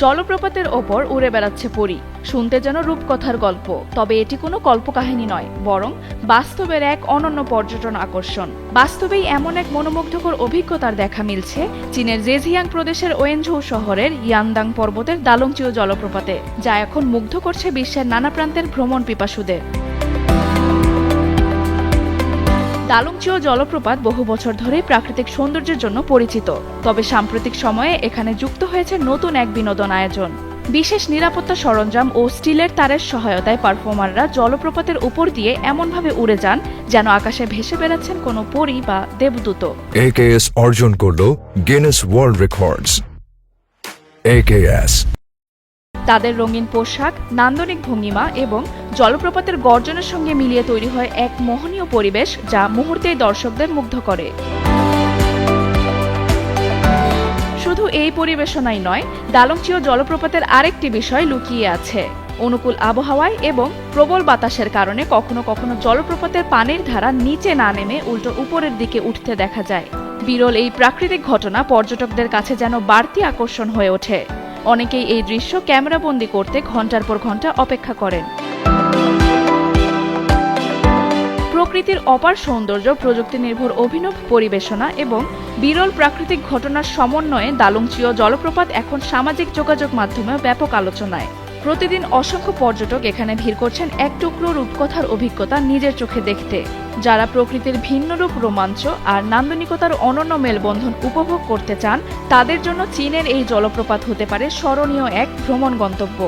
জলপ্রপাতের ওপর উড়ে বেড়াচ্ছে পরী। শুনতে যেন রূপকথার গল্প, তবে এটি কোনো কল্পকাহিনী নয়, বরং বাস্তবের এক অনন্য পর্যটন আকর্ষণ। বাস্তবেই এমন এক মনোমুগ্ধকর অভিজ্ঞতার দেখা মিলছে চীনের জেজিয়াং প্রদেশের ওয়েনঝৌ শহরের ইয়ানদাং পর্বতের দালংচিও জলপ্রপাতে, যা এখন মুগ্ধ করছে বিশ্বের নানা প্রান্তের ভ্রমণ পিপাসুদের। দালংচিও জলপ্রপাত বহু বছর ধরেই প্রাকৃতিক সৌন্দর্যের জন্য পরিচিত, তবে সাম্প্রতিক সময়ে এখানে যুক্ত হয়েছে নতুন এক বিনোদন আয়োজন। বিশেষ নিরাপত্তা সরঞ্জাম ও স্টিলের তারের সহায়তায় পারফর্মাররা জলপ্রপাতের উপর দিয়ে এমনভাবে উড়ে যান যেন আকাশে ভেসে বেড়াচ্ছেন কোনো পরী বা দেবদূত। AKS অর্জন করল গিনেস ওয়ার্ল্ড রেকর্ডস। AKS তাদের রঙিন পোশাক, নান্দনিক ভঙ্গিমা এবং জলপ্রপাতের গর্জনের সঙ্গে মিলিয়ে তৈরি হয় এক মোহনীয় পরিবেশ, যা মুহূর্তেই দর্শকদের মুগ্ধ করে। শুধু এই পরিবেশনাই নয়, দালংচিও জলপ্রপাতের আরেকটি বিষয় লুকিয়ে আছে। অনুকূল আবহাওয়ায় এবং প্রবল বাতাসের কারণে কখনো কখনো জলপ্রপাতের পানির ধারা নিচে না নেমে উল্টো উপরের দিকে উঠতে দেখা যায়। বিরল এই প্রাকৃতিক ঘটনা পর্যটকদের কাছে যেন বাড়তি আকর্ষণ হয়ে ওঠে। অনেকেই এই দৃশ্য ক্যামেরাবন্দি করতে ঘন্টার পর ঘন্টা অপেক্ষা করেন। প্রকৃতির অপার সৌন্দর্য, প্রযুক্তি নির্ভর অভিনব পরিবেশনা এবং বিরল প্রাকৃতিক ঘটনার সমন্বয়ে দালংচিও জলপ্রপাত এখন সামাজিক যোগাযোগ মাধ্যমেও ব্যাপক আলোচনায়। প্রতিদিন অসংখ্য পর্যটক এখানে ভিড় করছেন এক টুকরো রূপকথার অভিজ্ঞতা নিজের চোখে দেখতে। যারা প্রকৃতির ভিন্নরূপ রোমাঞ্চ আর নান্দনিকতার অনন্য মেলবন্ধন উপভোগ করতে চান, তাদের জন্য চীনের এই জলপ্রপাত হতে পারে স্মরণীয় এক ভ্রমণ গন্তব্য।